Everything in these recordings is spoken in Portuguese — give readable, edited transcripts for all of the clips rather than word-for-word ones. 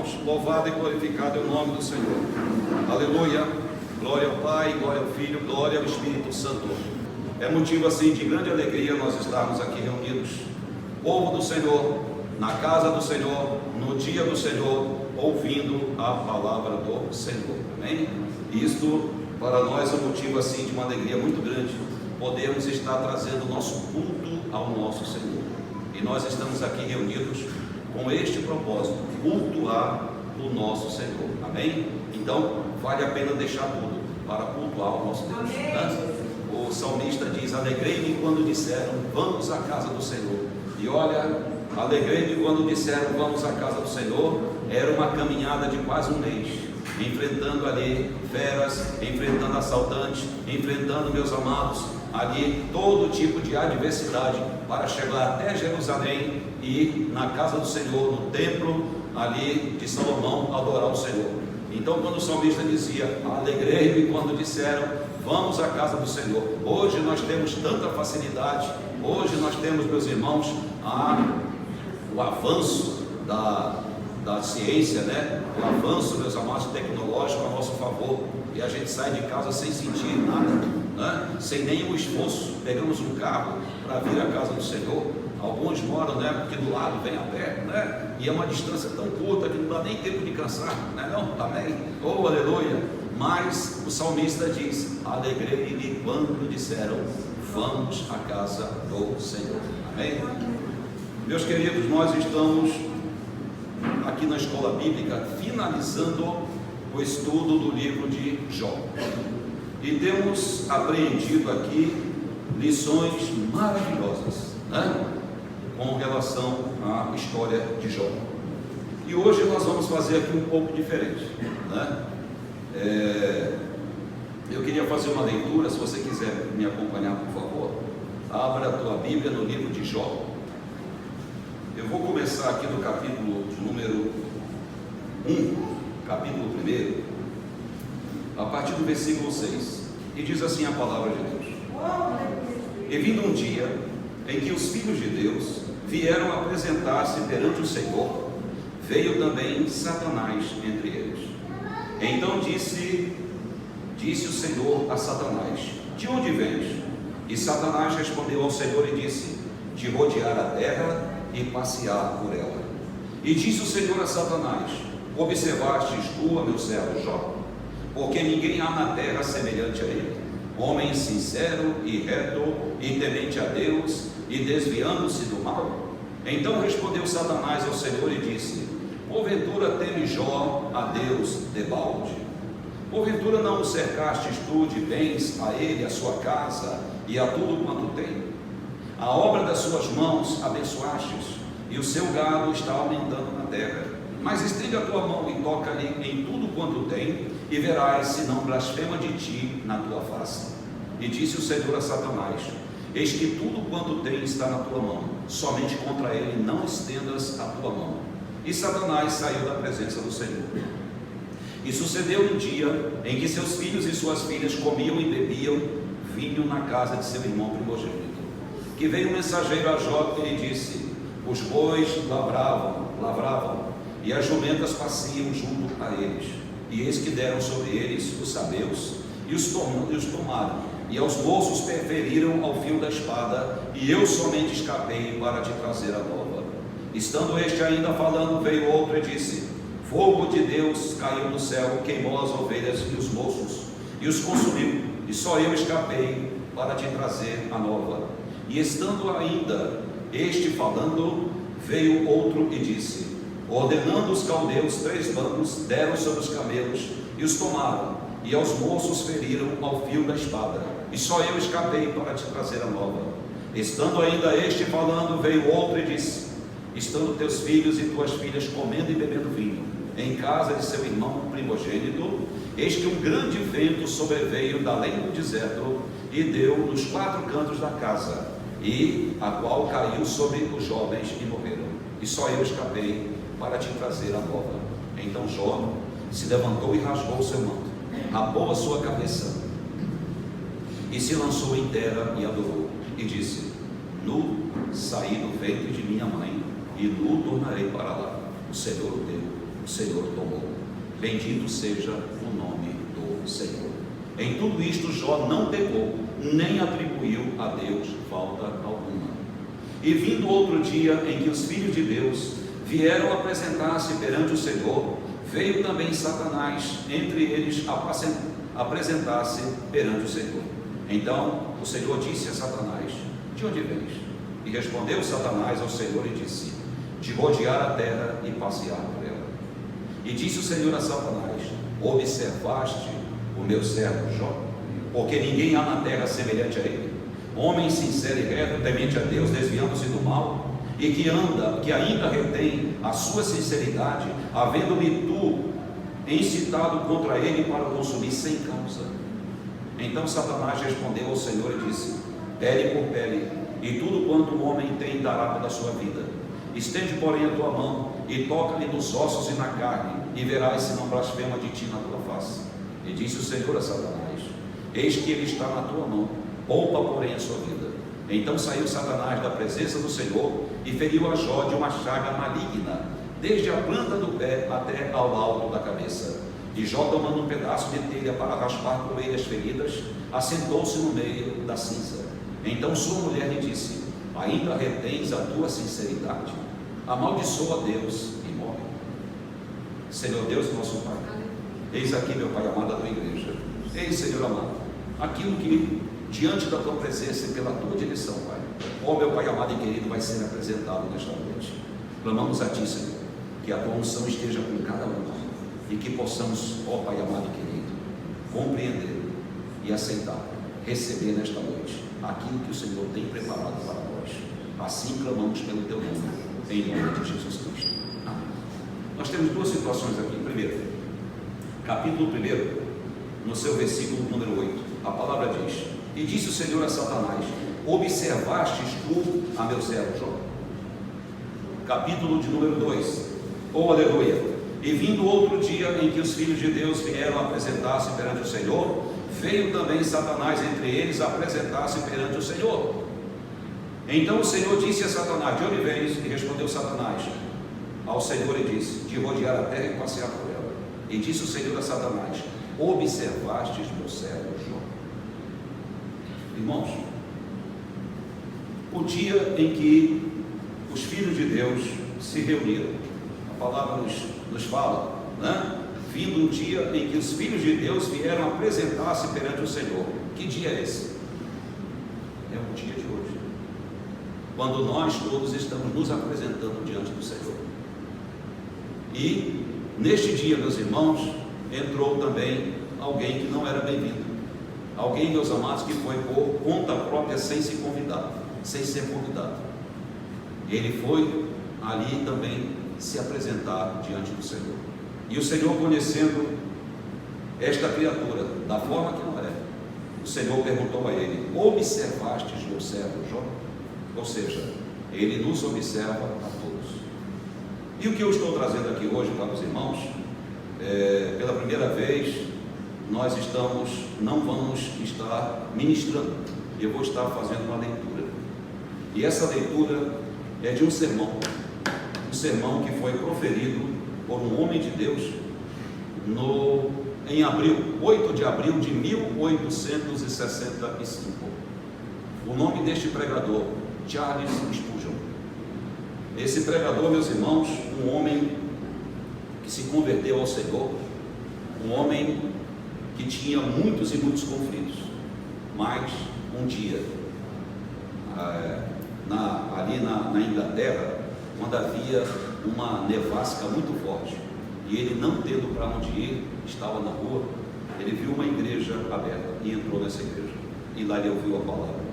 irmãos? Louvado e glorificado é o nome do Senhor. Aleluia. Glória ao Pai, glória ao Filho, glória ao Espírito Santo. É motivo assim de grande alegria nós estarmos aqui reunidos, povo do Senhor, na casa do Senhor, no dia do Senhor, ouvindo a palavra do Senhor. Amém? Isto para nós é motivo assim de uma alegria muito grande, podermos estar trazendo o nosso culto ao nosso Senhor. E nós estamos aqui reunidos com este propósito, cultuar o nosso Senhor. Amém? Então vale a pena deixar tudo para cultuar o nosso Deus, né? O salmista diz: alegrei-me quando disseram vamos à casa do Senhor. E olha, alegrei-me quando disseram vamos à casa do Senhor. Era uma caminhada de quase um mês, enfrentando ali feras, enfrentando assaltantes, enfrentando, meus amados, ali todo tipo de adversidade para chegar até Jerusalém e na casa do Senhor, no templo ali de Salomão, adorar o Senhor. Então quando o salmista dizia alegrei-me quando disseram vamos à casa do Senhor, hoje nós temos tanta facilidade, hoje nós temos, meus irmãos, o avanço da ciência, né? O avanço, meus amados, tecnológico a nosso favor, e a gente sai de casa sem sentir nada, né? Sem nenhum esforço, pegamos um carro para vir à casa do Senhor. Alguns moram, né? Porque do lado vem a pé, né? E é uma distância tão curta que não dá nem tempo de cansar, né? Não, amém? Oh, aleluia! Mas o salmista diz: alegrei-me quando disseram vamos à casa do Senhor. Amém? Meus queridos, nós estamos aqui na escola bíblica finalizando o estudo do livro de Jó, e temos aprendido aqui lições maravilhosas, né? Com relação à história de Jó. E hoje nós vamos fazer aqui um pouco diferente, né? Eu queria fazer uma leitura. Se você quiser me acompanhar, por favor, abra a tua Bíblia no livro de Jó. Eu vou começar aqui do capítulo número 1, capítulo 1, a partir do versículo 6, e diz assim a palavra de Deus: e vindo um dia em que os filhos de Deus vieram apresentar-se perante o Senhor, veio também Satanás entre eles. Então disse o Senhor a Satanás: de onde vens? E Satanás respondeu ao Senhor e disse: de rodear a terra e passear por ela. E disse o Senhor a Satanás: observastes tu, meu servo Jó? Porque ninguém há na terra semelhante a ele, homem sincero e reto e temente a Deus e desviando-se do mal. Então respondeu Satanás ao Senhor e disse: porventura teme Jó a Deus debalde? Porventura não o cercastes tu de bens a ele, a sua casa e a tudo quanto tem? A obra das suas mãos abençoastes, e o seu gado está aumentando na terra. Mas estende a tua mão e toca-lhe em tudo quanto tem, e verás se não blasfema de ti na tua face. E disse o Senhor a Satanás: eis que tudo quanto tem está na tua mão, somente contra ele não estendas a tua mão. E Satanás saiu da presença do Senhor. E sucedeu um dia em que seus filhos e suas filhas comiam e bebiam vinho na casa de seu irmão primogênito, que veio um mensageiro a Jó e lhe disse: os bois lavravam, e as jumentas pasciam junto a eles, e eis que deram sobre eles os sabeus, e os tomaram, e aos moços feriram ao fio da espada, e eu somente escapei para te trazer a nova. Estando este ainda falando, veio outro e disse: fogo de Deus caiu do céu, queimou as ovelhas e os moços, e os consumiu, e só eu escapei para te trazer a nova. E estando ainda este falando, veio outro e disse: ordenando os caldeus 3 bancos, deram sobre os camelos e os tomaram, e aos moços feriram ao fio da espada, e só eu escapei para te trazer a nova. Estando ainda este falando, veio outro e disse: estando teus filhos e tuas filhas comendo e bebendo vinho em casa de seu irmão primogênito, eis que um grande vento sobreveio da além do deserto e deu nos 4 cantos da casa, e a qual caiu sobre os jovens e morreram, e só eu escapei para te trazer a nova. Então Jó se levantou e rasgou o seu manto, rapou a sua cabeça e se lançou em terra e adorou, e disse: nu saí do ventre de minha mãe, e nu tornarei para lá. O Senhor o deu, o Senhor tomou. Bendito seja o nome do Senhor. Em tudo isto Jó não pecou, nem atribuiu a Deus falta alguma. E vindo outro dia em que os filhos de Deus vieram apresentar-se perante o Senhor, veio também Satanás entre eles apresentar-se perante o Senhor. Então o Senhor disse a Satanás: de onde vens? E respondeu Satanás ao Senhor e disse: de rodear a terra e passear por ela. E disse o Senhor a Satanás: observaste o meu servo Jó? Porque ninguém há na terra semelhante a ele, homem sincero e reto, temente a Deus, desviando-se do mal, e que ainda retém a sua sinceridade, havendo-me tu incitado contra ele para o consumir sem causa. Então Satanás respondeu ao Senhor e disse: pele por pele, e tudo quanto o homem tem dará pela sua vida. Estende, porém, a tua mão e toca-lhe nos ossos e na carne, e verás se não blasfema de ti na tua face. E disse o Senhor a Satanás: eis que ele está na tua mão, poupa, porém, a sua vida. Então saiu Satanás da presença do Senhor e feriu a Jó de uma chaga maligna, desde a planta do pé até ao alto da cabeça. E Jó, tomando um pedaço de telha para raspar com ele as feridas, assentou-se no meio da cinza. Então sua mulher lhe disse: ainda retens a tua sinceridade? Amaldiçoa Deus e morre. Senhor Deus, nosso Pai, eis aqui, meu Pai amado, a tua igreja. Eis, Senhor amado, aquilo que diante da tua presença e pela tua direção, Pai, ó meu Pai amado e querido, vai ser apresentado nesta noite. Clamamos a ti, Senhor, que a tua unção esteja com cada um, e que possamos, ó Pai amado e querido, compreender e aceitar, receber nesta noite aquilo que o Senhor tem preparado para nós. Assim clamamos pelo teu nome, em nome de Jesus Cristo. Amém. Nós temos duas situações aqui. Primeiro, capítulo 1, no seu versículo número 8, a palavra diz: e disse o Senhor a Satanás: observastes tu a meu servo Jó? Capítulo de número 2, oh aleluia. E vindo outro dia em que os filhos de Deus vieram apresentar-se perante o Senhor, veio também Satanás entre eles apresentar-se perante o Senhor. Então o Senhor disse a Satanás: de onde vens? E respondeu Satanás ao Senhor e disse: de rodear a terra e passear por ela. E disse o Senhor a Satanás: observastes meu servo Jó? Irmãos, o dia em que os filhos de Deus se reuniram, a palavra nos fala, né? Vindo um dia em que os filhos de Deus vieram apresentar-se perante o Senhor. Que dia é esse? É o dia de hoje, quando nós todos estamos nos apresentando diante do Senhor. E neste dia, meus irmãos, entrou também alguém que não era bem-vindo, alguém, meus amados, que foi por conta própria, sem ser convidado. Ele foi ali também se apresentar diante do Senhor. E o Senhor, conhecendo esta criatura da forma que não é, o Senhor perguntou a ele: observastes meu servo Jó? Ou seja, ele nos observa a todos. E o que eu estou trazendo aqui hoje para os irmãos, pela primeira vez, nós não vamos estar ministrando, eu vou estar fazendo uma leitura. E essa leitura é de um sermão que foi proferido por um homem de Deus em 8 de abril de 1865. O nome deste pregador, Charles Spurgeon. Esse pregador, meus irmãos, um homem que se converteu ao Senhor, um homem que tinha muitos e muitos conflitos, mas um dia, ali na Inglaterra, quando havia uma nevasca muito forte, e ele, não tendo para onde ir, estava na rua, ele viu uma igreja aberta e entrou nessa igreja, e lá ele ouviu a palavra.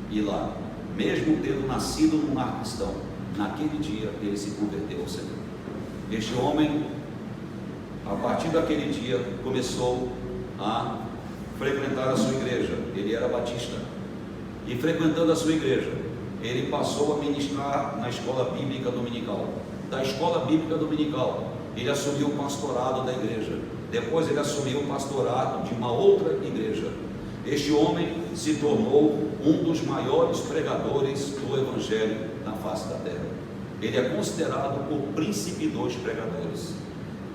E lá, mesmo tendo nascido num lar cristão, naquele dia ele se converteu ao Senhor. Este homem, a partir daquele dia, começou a frequentar a sua igreja. Ele era batista, e frequentando a sua igreja, ele passou a ministrar na escola bíblica dominical. Da escola bíblica dominical, ele assumiu o pastorado da igreja. Depois ele assumiu o pastorado de uma outra igreja. Este homem se tornou um dos maiores pregadores do evangelho na face da terra. Ele é considerado o príncipe dos pregadores.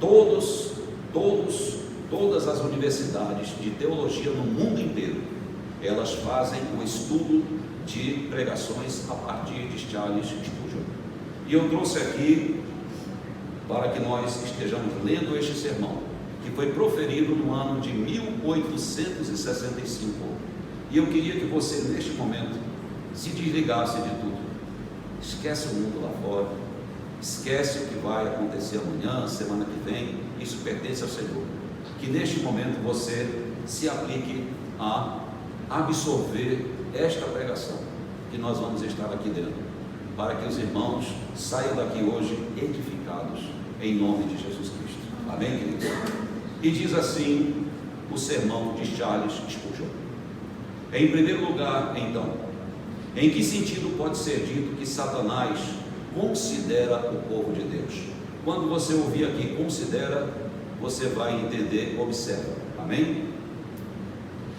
todas as universidades de teologia no mundo inteiro, elas fazem o estudo de pregações a partir de Charles Spurgeon. E eu trouxe aqui para que nós estejamos lendo este sermão, que foi proferido no ano de 1865. E eu queria que você, neste momento, se desligasse de tudo. Esquece o mundo lá fora, esquece o que vai acontecer amanhã, semana que vem. Isso pertence ao Senhor. Que neste momento você se aplique a absorver esta pregação que nós vamos estar aqui dentro, para que os irmãos saiam daqui hoje edificados em nome de Jesus Cristo. Amém, queridos? E diz assim o sermão de Charles Spurgeon. Em primeiro lugar, então, em que sentido pode ser dito que Satanás considera o povo de Deus? Quando você ouvir aqui considera, você vai entender, observa. Amém?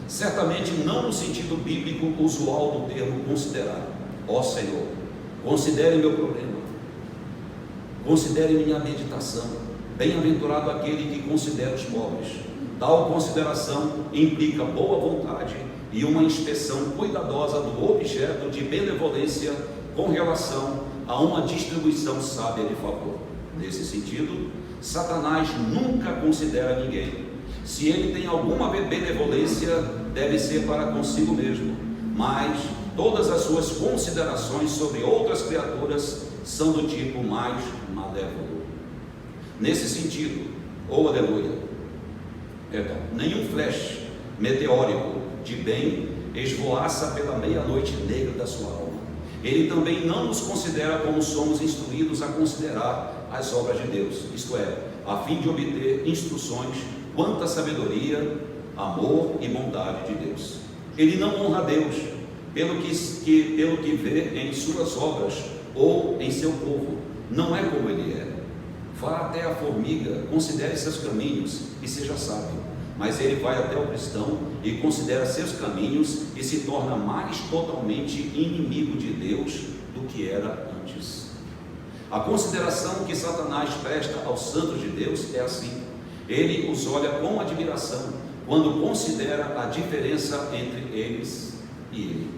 Certamente não no sentido bíblico usual do termo considerar. Ó Senhor, considere meu problema, considere minha meditação. Bem-aventurado aquele que considera os pobres. Tal consideração implica boa vontade e uma inspeção cuidadosa do objeto de benevolência com relação a uma distribuição sábia de favor. Nesse sentido, Satanás nunca considera ninguém. Se ele tem alguma benevolência, deve ser para consigo mesmo, mas todas as suas considerações sobre outras criaturas são do tipo mais malévolo. Nesse sentido, aleluia, nenhum flash meteórico de bem esvoaça pela meia-noite negra da sua alma. Ele também não nos considera como somos instruídos a considerar as obras de Deus, isto é, a fim de obter instruções quanto à sabedoria, amor e bondade de Deus. Ele não honra a Deus pelo que vê em suas obras ou em seu povo. Não é como ele é. Vá até a formiga, considere seus caminhos e seja sábio. Mas ele vai até o cristão e considera seus caminhos e se torna mais totalmente inimigo de Deus do que era antes. A consideração que Satanás presta aos santos de Deus é assim: ele os olha com admiração quando considera a diferença entre eles e ele.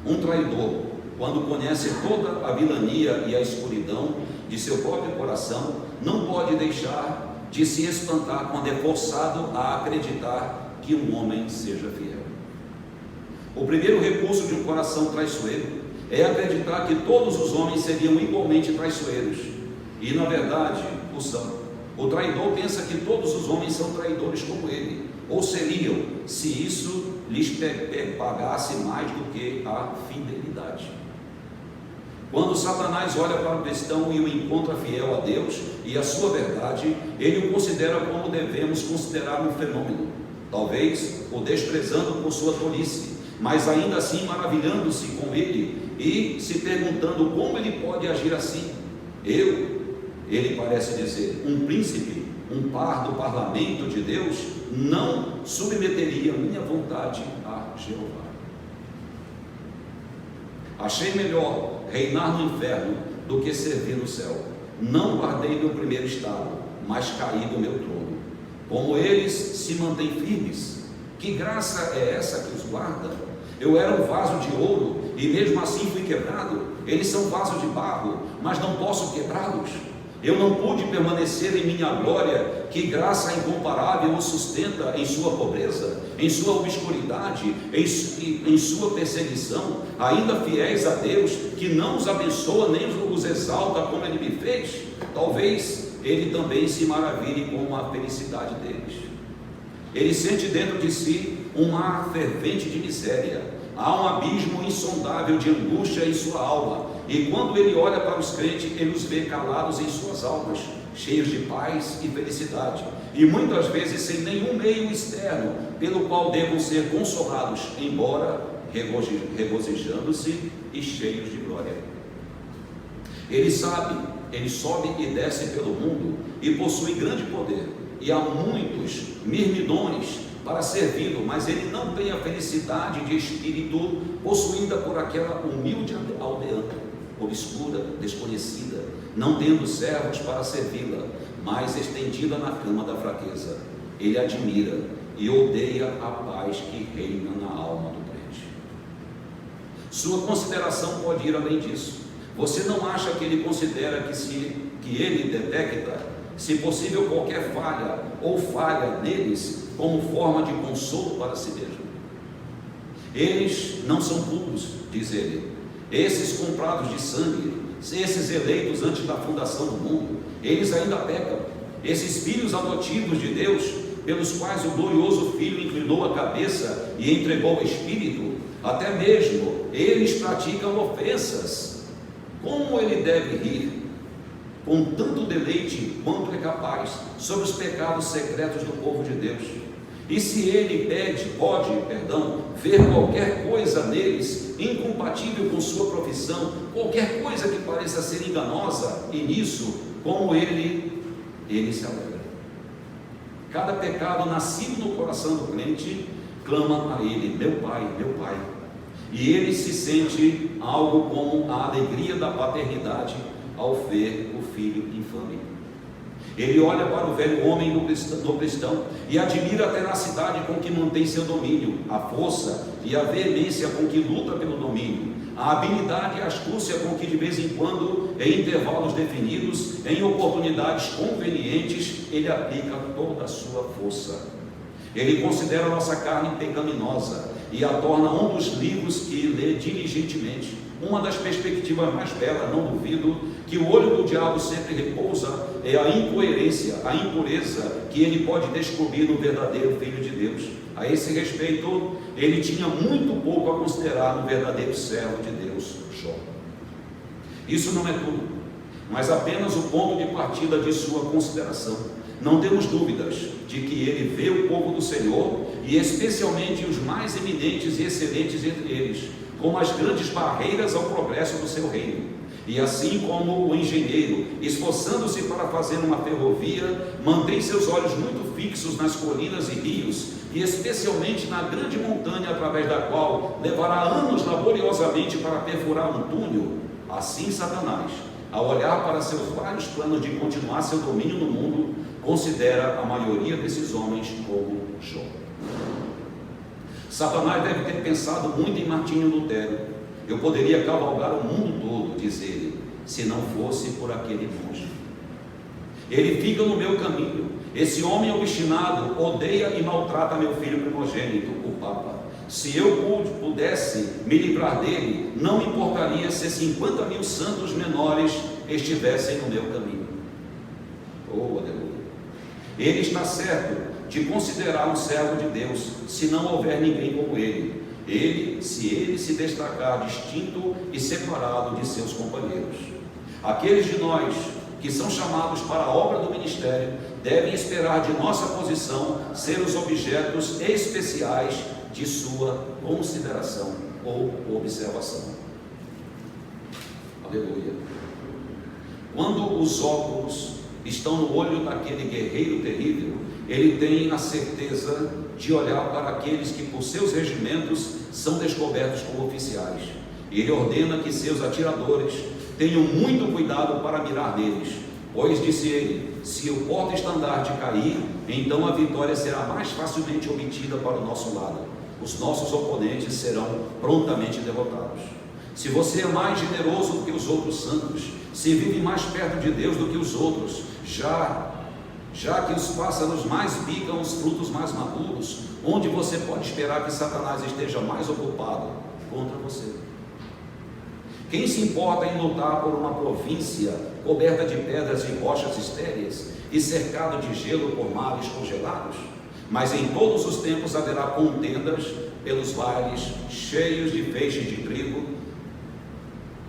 Um traidor, quando conhece toda a vilania e a escuridão de seu próprio coração, não pode deixar de se espantar quando é forçado a acreditar que um homem seja fiel. O primeiro recurso de um coração traiçoeiro é acreditar que todos os homens seriam igualmente traiçoeiros, e na verdade o são. O traidor pensa que todos os homens são traidores como ele, ou seriam, se isso lhes pagasse mais do que a fidelidade. Quando Satanás olha para o cristão e o encontra fiel a Deus e a sua verdade, ele o considera como devemos considerar um fenômeno, talvez o desprezando por sua tolice, mas ainda assim maravilhando-se com ele e se perguntando como ele pode agir assim. Ele parece dizer, um príncipe, um par do parlamento de Deus, não submeteria minha vontade a Jeová. Achei melhor reinar no inferno do que servir no céu. Não guardei meu primeiro estado, mas caí do meu trono. Como eles se mantêm firmes, que graça é essa que os guarda? Eu era um vaso de ouro e mesmo assim fui quebrado. Eles são vasos de barro, mas não posso quebrá-los. Eu não pude permanecer em minha glória. Que graça incomparável os sustenta em sua pobreza, em sua obscuridade, em sua perseguição, ainda fiéis a Deus, que não os abençoa nem os exalta como ele me fez. Talvez ele também se maravilhe com a felicidade deles. Ele sente dentro de si um mar fervente de miséria. Há um abismo insondável de angústia em sua alma, e quando ele olha para os crentes, ele os vê calados em suas almas, cheios de paz e felicidade, e muitas vezes sem nenhum meio externo pelo qual devam ser consolados, embora regozijando-se e cheios de glória. Ele sobe e desce pelo mundo e possui grande poder, e há muitos mirmidões para servi-lo, mas ele não tem a felicidade de espírito possuída por aquela humilde aldeã, obscura, desconhecida, não tendo servos para servi-la. mas estendida na cama da fraqueza, ele admira e odeia a paz que reina na alma do crente. Sua consideração pode ir além disso. Você não acha que ele considera que ele detecta, se possível, qualquer falha ou falha neles como forma de consolo para si mesmo? Eles não são puros, diz ele. Esses comprados de sangue, esses eleitos antes da fundação do mundo, eles ainda pecam. Esses filhos adotivos de Deus, pelos quais o glorioso Filho inclinou a cabeça e entregou o Espírito, até mesmo eles praticam ofensas. Como ele deve rir com tanto deleite quanto é capaz sobre os pecados secretos do povo de Deus? E se ele pode ver qualquer coisa neles incompatível com sua profissão, qualquer coisa que pareça ser enganosa, e nisso, como ele se alegra. Cada pecado nascido no coração do crente clama a ele: meu Pai, meu Pai. E ele se sente algo como a alegria da paternidade ao ver o filho infame. Ele olha para o velho homem no cristão e admira a tenacidade com que mantém seu domínio, a força e a veemência com que luta pelo domínio, a habilidade e a astúcia com que de vez em quando, em intervalos definidos, em oportunidades convenientes, ele aplica toda a sua força. Ele considera a nossa carne pecaminosa e a torna um dos livros que lê diligentemente. Uma das perspectivas mais belas, não duvido, que o olho do diabo sempre repousa é a incoerência, a impureza que ele pode descobrir no verdadeiro Filho de Deus. A esse respeito, ele tinha muito pouco a considerar no verdadeiro servo de Deus, Jó. Isso não é tudo, mas apenas o ponto de partida de sua consideração. Não temos dúvidas de que ele vê o povo do Senhor, e especialmente os mais eminentes e excelentes entre eles, como as grandes barreiras ao progresso do seu reino. E assim como o engenheiro, esforçando-se para fazer uma ferrovia, mantém seus olhos muito fixos nas colinas e rios, e especialmente na grande montanha através da qual levará anos laboriosamente para perfurar um túnel, assim Satanás, ao olhar para seus vários planos de continuar seu domínio no mundo, considera a maioria desses homens como Jó. Satanás deve ter pensado muito em Martinho Lutero. Eu poderia cavalgar o mundo todo, diz ele, se não fosse por aquele monge. Ele fica no meu caminho. Esse homem obstinado odeia e maltrata meu filho primogênito, o Papa. Se eu pudesse me livrar dele, não importaria se 50.000 santos menores estivessem no meu caminho. Oh, aleluia! Ele está certo de considerar um servo de Deus, se não houver ninguém como ele. Se ele se destacar distinto e separado de seus companheiros. Aqueles de nós que são chamados para a obra do ministério devem esperar de nossa posição ser os objetos especiais de sua consideração ou observação. Aleluia! Quando os óculos estão no olho daquele guerreiro terrível, ele tem a certeza de olhar para aqueles que por seus regimentos são descobertos como oficiais. Ele ordena que seus atiradores tenham muito cuidado para mirar neles, pois, disse ele, se o porta-estandarte cair, então a vitória será mais facilmente obtida para o nosso lado. Os nossos oponentes serão prontamente derrotados. Se você é mais generoso do que os outros santos, se vive mais perto de Deus do que os outros, já que os pássaros mais bicam os frutos mais maduros, onde você pode esperar que Satanás esteja mais ocupado contra você? Quem se importa em lutar por uma província coberta de pedras e rochas estéreis e cercado de gelo por mares congelados? Mas em todos os tempos haverá contendas pelos vales cheios de feixes de trigo.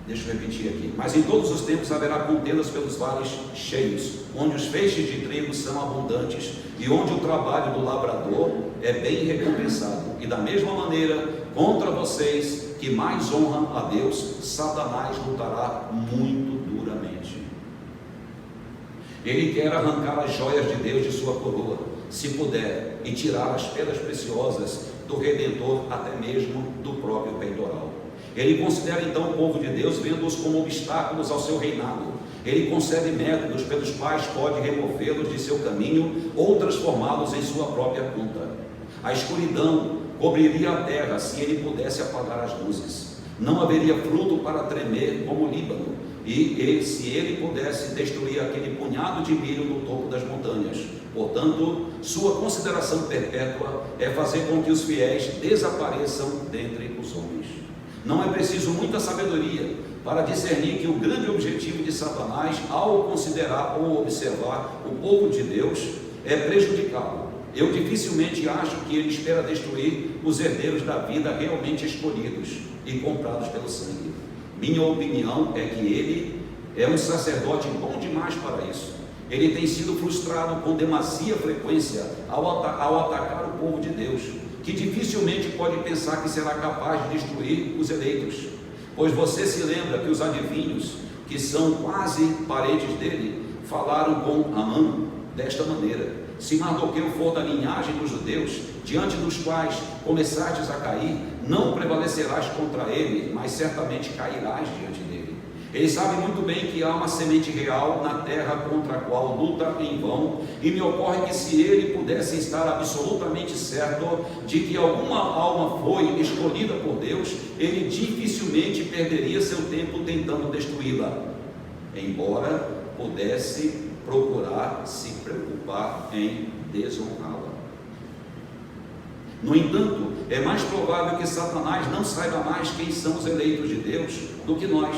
Deixa eu repetir aqui. Mas em todos os tempos haverá contendas pelos vales cheios, onde os feixes de trigo são abundantes e onde o trabalho do lavrador é bem recompensado. E da mesma maneira, contra vocês que mais honram a Deus, Satanás lutará muito duramente. Ele quer arrancar as joias de Deus de sua coroa, se puder, e tirar as pedras preciosas do Redentor, até mesmo do próprio peitoral. Ele considera então o povo de Deus, vendo-os como obstáculos ao seu reinado, Ele concebe métodos pelos quais pode removê-los de seu caminho ou transformá-los em sua própria conta. A escuridão cobriria a terra se ele pudesse apagar as luzes. Não haveria fruto para tremer como o Líbano, e se ele pudesse destruir aquele punhado de milho no topo das montanhas. Portanto, sua consideração perpétua é fazer com que os fiéis desapareçam dentre os homens. Não é preciso muita sabedoria para discernir que o grande objetivo de Satanás, ao considerar ou observar o povo de Deus, é prejudicá-lo. Eu dificilmente acho que ele espera destruir os herdeiros da vida realmente escolhidos e comprados pelo sangue. Minha opinião é que ele é um sacerdote bom demais para isso. Ele tem sido frustrado com demasia frequência ao atacar o povo de Deus, que dificilmente pode pensar que será capaz de destruir os eleitos. Pois você se lembra que os adivinhos, que são quase parentes dele, falaram com Amã desta maneira: se Mardoqueu for da linhagem dos judeus, diante dos quais começastes a cair, não prevalecerás contra ele, mas certamente cairás diante dele. Ele sabe muito bem que há uma semente real na terra contra a qual luta em vão, e me ocorre que se ele pudesse estar absolutamente certo de que alguma alma foi escolhida por Deus, ele dificilmente perderia seu tempo tentando destruí-la, embora pudesse procurar se preocupar em desonrá-la. No entanto, é mais provável que Satanás não saiba mais quem são os eleitos de Deus do que nós,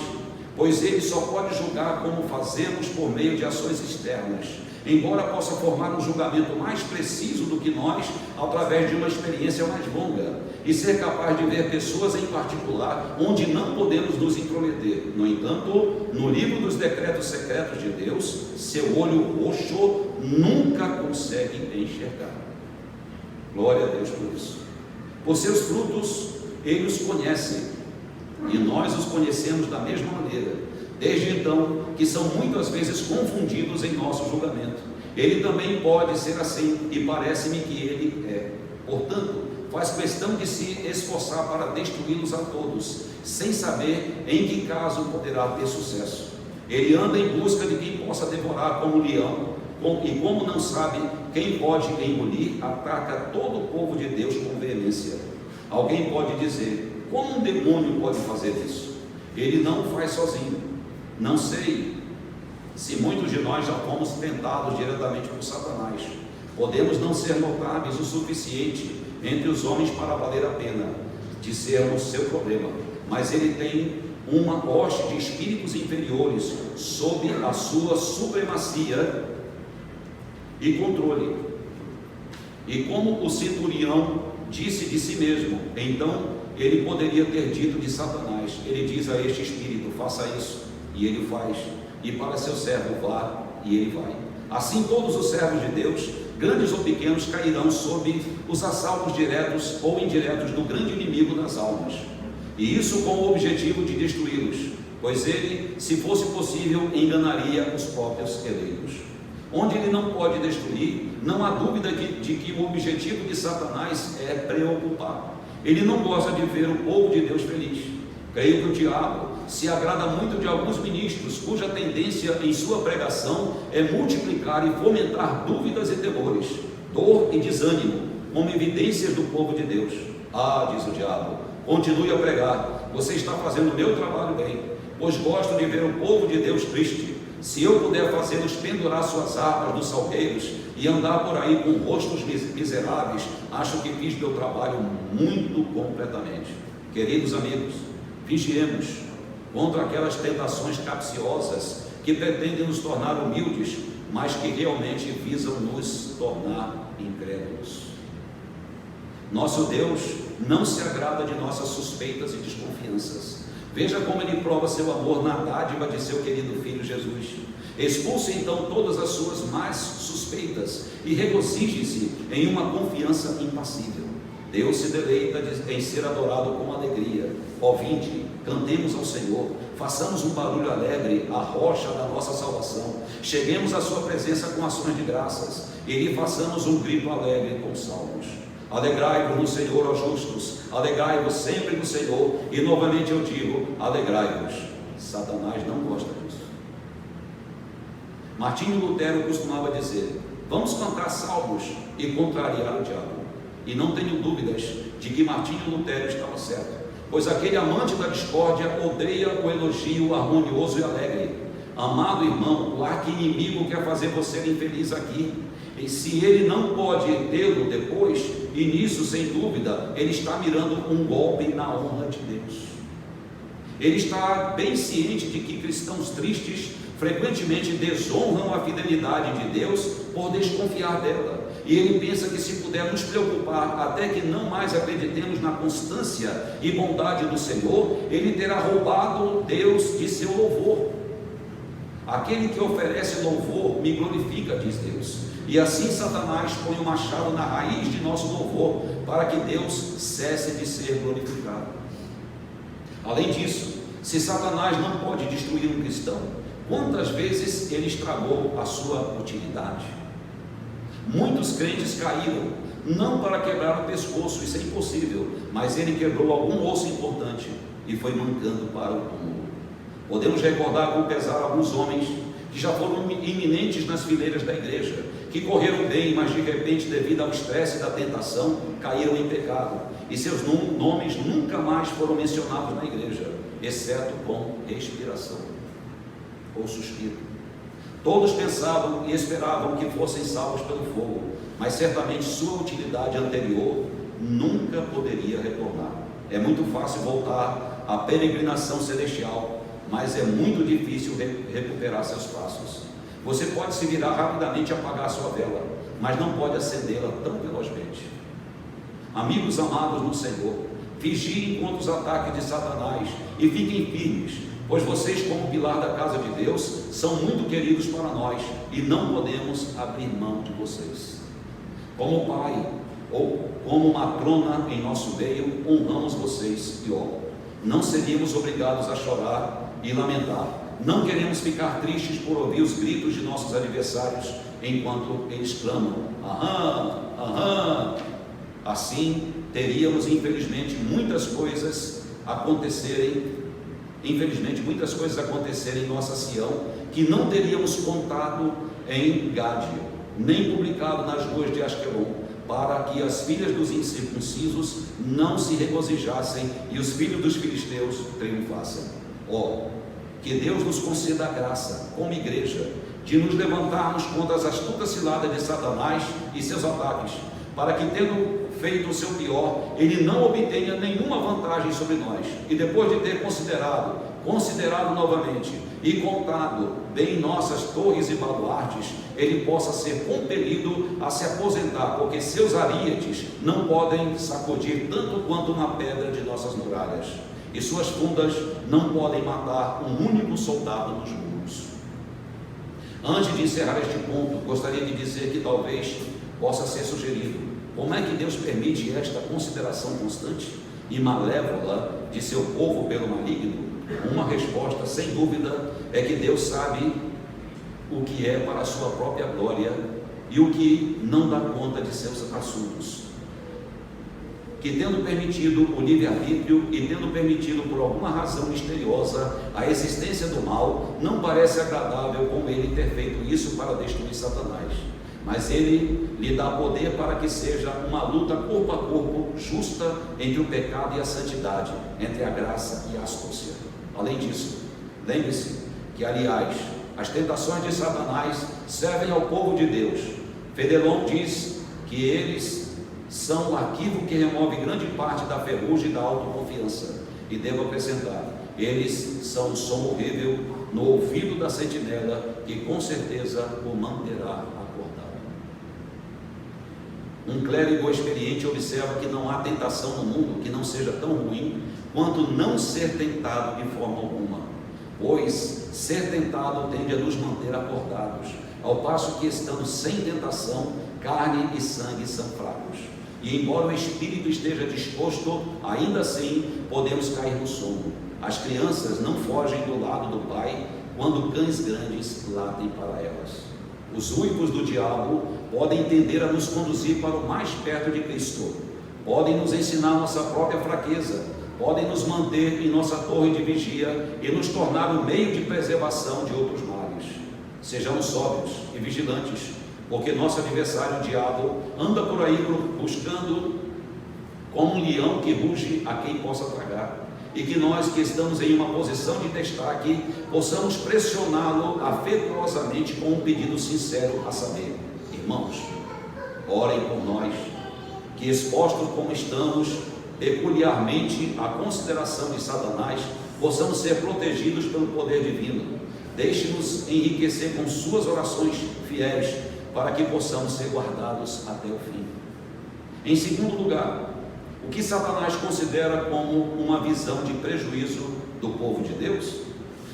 pois ele só pode julgar como fazemos por meio de ações externas, embora possa formar um julgamento mais preciso do que nós, através de uma experiência mais longa, e ser capaz de ver pessoas em particular, onde não podemos nos intrometer. No entanto, no livro dos decretos secretos de Deus, seu olho roxo nunca consegue enxergar. Glória a Deus por isso. Por seus frutos ele os conhece, e nós os conhecemos da mesma maneira, desde então, que são muitas vezes confundidos em nosso julgamento. Ele também pode ser assim, e parece-me que ele é. Portanto, faz questão de se esforçar para destruí-los a todos, sem saber em que caso poderá ter sucesso. Ele anda em busca de quem possa devorar como leão, e como não sabe quem pode engolir, ataca todo o povo de Deus com veemência. Alguém pode dizer: como um demônio pode fazer isso? Ele não faz sozinho. Não sei se muitos de nós já fomos tentados diretamente por Satanás. Podemos não ser notáveis o suficiente entre os homens para valer a pena de sermos seu problema, mas ele tem uma hoste de espíritos inferiores sob a sua supremacia e controle. E como o centurião disse de si mesmo, então ele poderia ter dito de Satanás: ele diz a este espírito, faça isso, e ele faz, e para seu servo, vá, e ele vai. Assim todos os servos de Deus, grandes ou pequenos, cairão sob os assaltos diretos ou indiretos do grande inimigo das almas, e isso com o objetivo de destruí-los, pois ele, se fosse possível, enganaria os próprios eleitos. Onde ele não pode destruir, não há dúvida de que o objetivo de Satanás é preocupar. Ele não gosta de ver o povo de Deus feliz. Creio que o diabo se agrada muito de alguns ministros cuja tendência em sua pregação é multiplicar e fomentar dúvidas e temores, dor e desânimo, como evidências do povo de Deus. Ah, diz o diabo, continue a pregar, você está fazendo o meu trabalho bem, pois gosto de ver o povo de Deus triste. Se eu puder fazê-los pendurar suas armas nos salgueiros e andar por aí com rostos miseráveis, acho que fiz meu trabalho muito completamente. Queridos amigos, vigiemos contra aquelas tentações capciosas que pretendem nos tornar humildes, mas que realmente visam nos tornar incrédulos. Nosso Deus não se agrada de nossas suspeitas e desconfianças. Veja como ele prova seu amor na dádiva de seu querido Filho Jesus. Expulse então todas as suas más suspeitas e regozije-se em uma confiança impassível. Deus se deleita em ser adorado com alegria. Ó vinde, cantemos ao Senhor, façamos um barulho alegre à rocha da nossa salvação. Cheguemos à sua presença com ações de graças e lhe façamos um grito alegre com salmos. Alegrai-vos no Senhor, ó justos, alegrai-vos sempre no Senhor, e novamente eu digo, alegrai-vos. Satanás não gosta disso. Martinho Lutero costumava dizer: vamos cantar salmos e contrariar o diabo. E não tenho dúvidas de que Martinho Lutero estava certo, pois aquele amante da discórdia odeia o elogio harmonioso e alegre. Amado irmão, o arqui-inimigo quer fazer você infeliz aqui, e se ele não pode tê-lo depois, e nisso sem dúvida ele está mirando um golpe na honra de Deus. Ele está bem ciente de que cristãos tristes frequentemente desonram a fidelidade de Deus por desconfiar dela, e ele pensa que se puder nos preocupar até que não mais acreditemos na constância e bondade do Senhor, ele terá roubado Deus de seu louvor. Aquele que oferece louvor me glorifica, diz Deus, e assim Satanás põe o machado na raiz de nosso louvor, para que Deus cesse de ser glorificado. Além disso, se Satanás não pode destruir um cristão, quantas vezes ele estragou a sua utilidade? Muitos crentes caíram, não para quebrar o pescoço, isso é impossível, mas ele quebrou algum osso importante e foi mancando para o túmulo. Podemos recordar com pesar alguns homens que já foram iminentes nas fileiras da igreja, que correram bem, mas de repente, devido ao estresse da tentação, caíram em pecado, e seus nomes nunca mais foram mencionados na igreja, exceto com respiração ou suspiro. Todos pensavam e esperavam que fossem salvos pelo fogo, mas certamente sua utilidade anterior nunca poderia retornar. É muito fácil voltar à peregrinação celestial, mas é muito difícil recuperar seus passos. Você pode se virar rapidamente e apagar sua vela, mas não pode acendê-la tão velozmente. Amigos amados no Senhor, vigiem contra os ataques de Satanás e fiquem firmes, pois vocês, como pilar da casa de Deus, são muito queridos para nós e não podemos abrir mão de vocês. Como pai ou como matrona em nosso meio, honramos vocês e não seríamos obrigados a chorar e lamentar. Não queremos ficar tristes por ouvir os gritos de nossos adversários enquanto eles clamam: aham, aham. Assim teríamos infelizmente muitas coisas acontecerem em nossa Sião que não teríamos contado em Gade, nem publicado nas ruas de Asquelon, para que as filhas dos incircuncisos não se regozijassem e os filhos dos filisteus triunfassem. Que Deus nos conceda a graça, como igreja, de nos levantarmos contra as astutas ciladas de Satanás e seus ataques, para que, tendo feito o seu pior, ele não obtenha nenhuma vantagem sobre nós, e depois de ter considerado novamente e contado bem nossas torres e baluartes, ele possa ser compelido a se aposentar, porque seus aríetes não podem sacudir tanto quanto na pedra de nossas muralhas, e suas fundas não podem matar um único soldado nos muros. Antes de encerrar este ponto, gostaria de dizer que talvez possa ser sugerido: como é que Deus permite esta consideração constante e malévola de seu povo pelo maligno? Uma resposta, sem dúvida, é que Deus sabe o que é para a sua própria glória e o que não dá conta de seus assuntos. Que, tendo permitido o livre-arbítrio e tendo permitido por alguma razão misteriosa a existência do mal, não parece agradável com ele ter feito isso para destruir Satanás, mas ele lhe dá poder para que seja uma luta corpo a corpo, justa, entre o pecado e a santidade, entre a graça e a astúcia. Além disso, lembre-se que, aliás, as tentações de Satanás servem ao povo de Deus. Fenelon diz que eles são o arquivo que remove grande parte da ferrugem e da autoconfiança, e devo acrescentar, eles são o som horrível no ouvido da sentinela, que com certeza o manterá acordado. Um clérigo experiente observa que não há tentação no mundo que não seja tão ruim quanto não ser tentado de forma alguma, pois ser tentado tende a nos manter acordados, ao passo que, estando sem tentação, carne e sangue são fracos, e embora o espírito esteja disposto, ainda assim podemos cair no sono. As crianças não fogem do lado do pai quando cães grandes latem para elas. Os uivos do diabo podem tender a nos conduzir para o mais perto de Cristo, podem nos ensinar nossa própria fraqueza, podem nos manter em nossa torre de vigia e nos tornar o meio de preservação de outros males. Sejamos sóbrios e vigilantes, porque nosso adversário, o diabo, anda por aí buscando como um leão que ruge a quem possa tragar, e que nós que estamos em uma posição de destaque, possamos pressioná-lo afetuosamente com um pedido sincero, a saber: irmãos, orem por nós, que expostos como estamos peculiarmente à consideração de Satanás, possamos ser protegidos pelo poder divino. Deixe-nos enriquecer com suas orações fiéis, para que possamos ser guardados até o fim. Em segundo lugar, o que Satanás considera como uma visão de prejuízo do povo de Deus?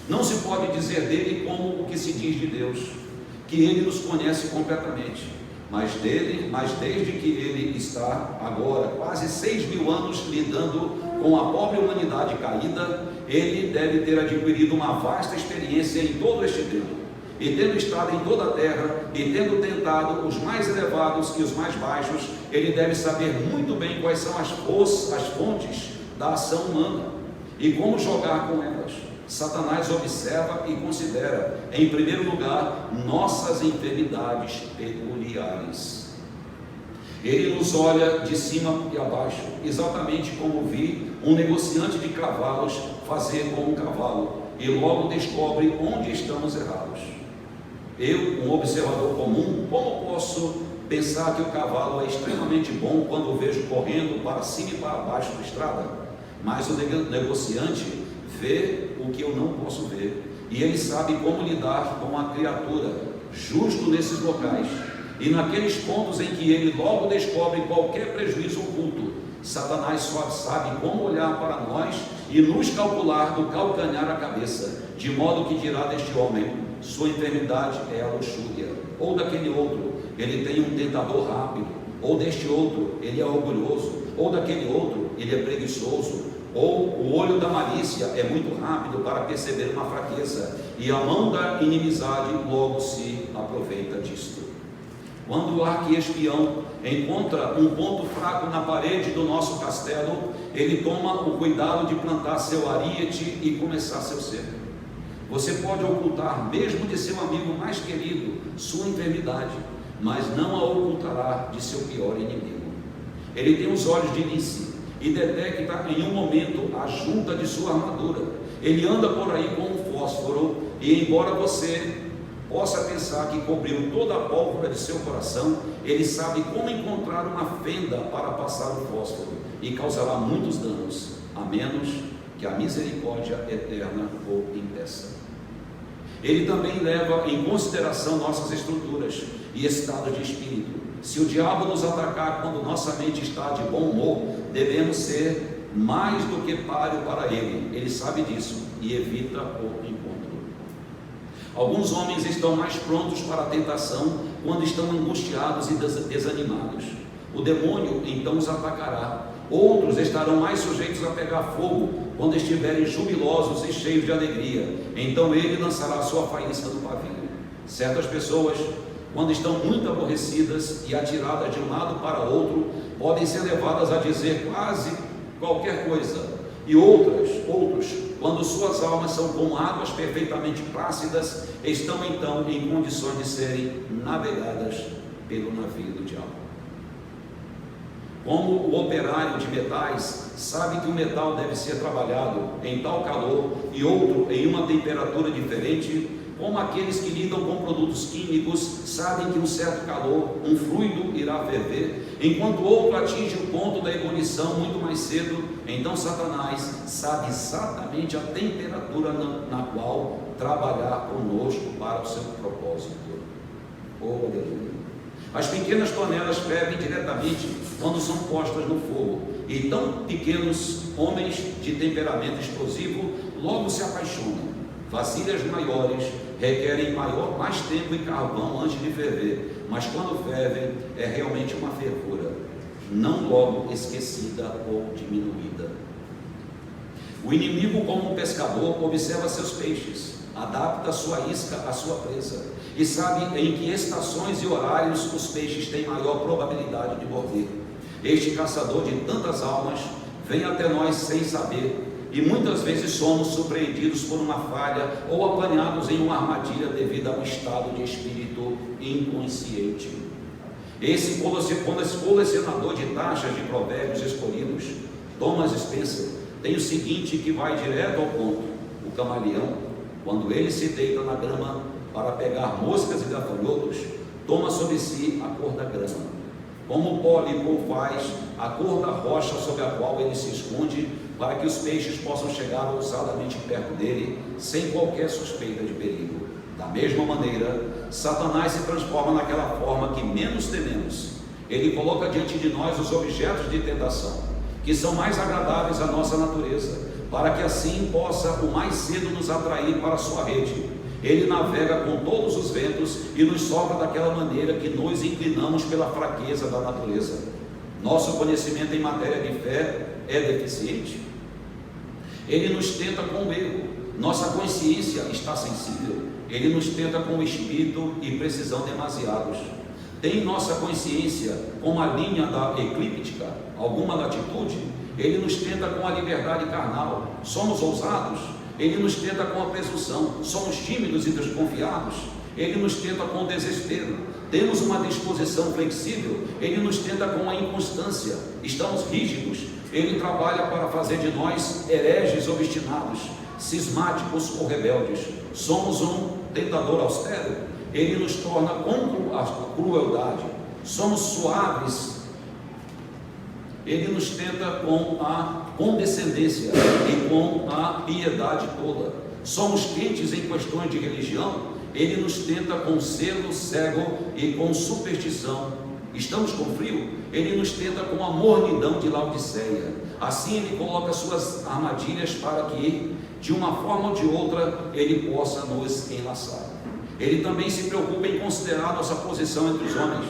Não se pode dizer dele como o que se diz de Deus, que ele nos conhece completamente, mas desde que ele está agora quase 6.000 anos lidando com a pobre humanidade caída, ele deve ter adquirido uma vasta experiência em todo este tempo, e tendo estado em toda a terra, e tendo tentado os mais elevados e os mais baixos, ele deve saber muito bem quais são as fontes da ação humana, e como jogar com elas. Satanás observa e considera, em primeiro lugar, nossas enfermidades peculiares. Ele nos olha de cima e abaixo, exatamente como vi um negociante de cavalos fazer com um cavalo, e logo descobre onde estamos errados. Eu, um observador comum, como posso pensar que o cavalo é extremamente bom quando o vejo correndo para cima e para baixo da estrada? Mas o negociante vê o que eu não posso ver, e ele sabe como lidar com a criatura, justo nesses locais, e naqueles pontos em que ele logo descobre qualquer prejuízo oculto. Satanás só sabe como olhar para nós e nos calcular do calcanhar à cabeça, de modo que dirá deste homem: sua enfermidade é a luxúria, ou daquele outro, ele tem um tentador rápido, ou deste outro, ele é orgulhoso, ou daquele outro, ele é preguiçoso, ou o olho da malícia é muito rápido para perceber uma fraqueza, e a mão da inimizade logo se aproveita disto. Quando o arquiespião encontra um ponto fraco na parede do nosso castelo, ele toma o cuidado de plantar seu ariete e começar seu cerco. Você pode ocultar, mesmo de seu amigo mais querido, sua enfermidade, mas não a ocultará de seu pior inimigo. Ele tem os olhos de lince e detecta em um momento a junta de sua armadura. Ele anda por aí com um fósforo, e embora você possa pensar que cobriu toda a pólvora de seu coração, ele sabe como encontrar uma fenda para passar o fósforo, e causará muitos danos, a menos que a misericórdia eterna o impeça. Ele também leva em consideração nossas estruturas e estado de espírito. Se o diabo nos atacar quando nossa mente está de bom humor, devemos ser mais do que páreo para ele. Ele sabe disso e evita o encontro. Alguns homens estão mais prontos para a tentação quando estão angustiados e desanimados. O demônio então os atacará. Outros estarão mais sujeitos a pegar fogo quando estiverem jubilosos e cheios de alegria. Então ele lançará a sua faísca no pavio. Certas pessoas, quando estão muito aborrecidas e atiradas de um lado para outro, podem ser levadas a dizer quase qualquer coisa. E outros, quando suas almas são como águas perfeitamente plácidas, estão então em condições de serem navegadas pelo navio do diabo. Como o operário de metais sabe que o metal deve ser trabalhado em tal calor e outro em uma temperatura diferente, como aqueles que lidam com produtos químicos sabem que um certo calor, um fluido irá ferver, enquanto o outro atinge o ponto da ebulição muito mais cedo, então Satanás sabe exatamente a temperatura na qual trabalhar conosco para o seu propósito. Oh, aleluia! As pequenas tonelas fervem diretamente quando são postas no fogo, e tão pequenos homens de temperamento explosivo logo se apaixonam. Vasilhas maiores requerem mais tempo e carvão antes de ferver, mas quando fervem é realmente uma fervura, não logo esquecida ou diminuída. O inimigo, como um pescador, observa seus peixes, adapta a sua isca à sua presa, e sabe em que estações e horários os peixes têm maior probabilidade de morrer. Este caçador de tantas almas vem até nós sem saber, e muitas vezes somos surpreendidos por uma falha ou apanhados em uma armadilha devido a um estado de espírito inconsciente. Esse colecionador de taxas de provérbios escolhidos, Thomas Spencer, tem o seguinte que vai direto ao ponto: o camaleão, quando ele se deita na grama para pegar moscas e gafanhotos, toma sobre si a cor da grama, como o pólipo faz a cor da rocha sobre a qual ele se esconde, para que os peixes possam chegar ousadamente perto dele, sem qualquer suspeita de perigo. Da mesma maneira, Satanás se transforma naquela forma que menos tememos. Ele coloca diante de nós os objetos de tentação, que são mais agradáveis à nossa natureza, para que assim possa o mais cedo nos atrair para a sua rede. Ele navega com todos os ventos e nos sopra daquela maneira que nos inclinamos pela fraqueza da natureza. Nosso conhecimento em matéria de fé é deficiente. Ele nos tenta com o erro. Nossa consciência está sensível. Ele nos tenta com o espírito e precisão demasiados. Tem nossa consciência com a linha da eclíptica alguma latitude? Ele nos tenta com a liberdade carnal. Somos ousados? Ele nos tenta com a presunção. Somos tímidos e desconfiados? Ele nos tenta com o desespero. Temos uma disposição flexível? Ele nos tenta com a inconstância. Estamos rígidos? Ele trabalha para fazer de nós hereges obstinados, cismáticos ou rebeldes. Somos um tentador austero? Ele nos torna com a crueldade. Somos suaves? Ele nos tenta com a condescendência e com a piedade toda. Somos quentes em questões de religião? Ele nos tenta com selo cego e com superstição. Estamos com frio? Ele nos tenta com a mornidão de Laodiceia. Assim ele coloca suas armadilhas para que, de uma forma ou de outra, ele possa nos enlaçar. Ele também se preocupa em considerar nossa posição entre os homens.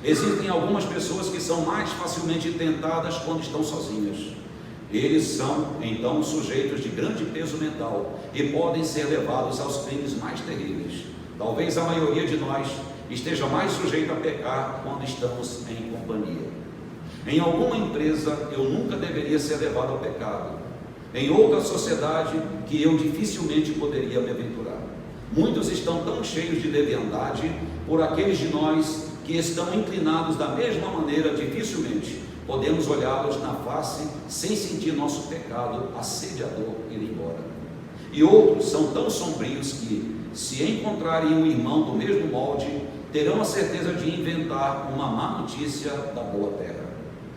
Existem algumas pessoas que são mais facilmente tentadas quando estão sozinhas. Eles são, então, sujeitos de grande peso mental e podem ser levados aos crimes mais terríveis. Talvez a maioria de nós esteja mais sujeita a pecar quando estamos em companhia. Em alguma empresa, eu nunca deveria ser levado ao pecado. Em outra sociedade, que eu dificilmente poderia me aventurar. Muitos estão tão cheios de leviandade por aqueles de nós que estão inclinados da mesma maneira, dificilmente podemos olhá-los na face sem sentir nosso pecado assediador ir embora. E outros são tão sombrios que, se encontrarem um irmão do mesmo molde, terão a certeza de inventar uma má notícia da boa terra.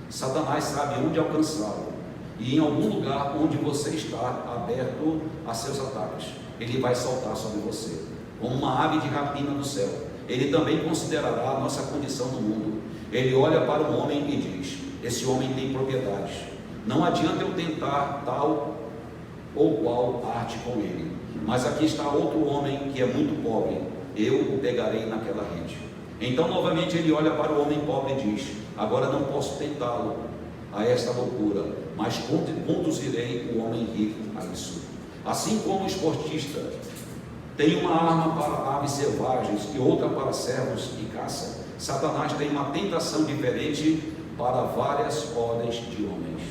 Satanás sabe onde alcançá-lo, e em algum lugar onde você está aberto a seus ataques, ele vai saltar sobre você, como uma ave de rapina do céu. Ele também considerará a nossa condição no mundo. Ele olha para o homem e diz: esse homem tem propriedades, não adianta eu tentar tal ou qual arte com ele, mas aqui está outro homem que é muito pobre, eu o pegarei naquela rede. Então novamente ele olha para o homem pobre e diz: agora não posso tentá-lo a esta loucura, mas conduzirei o homem rico a isso. Assim como o esportista tem uma arma para aves selvagens e outra para servos e caça, Satanás tem uma tentação diferente para várias ordens de homens.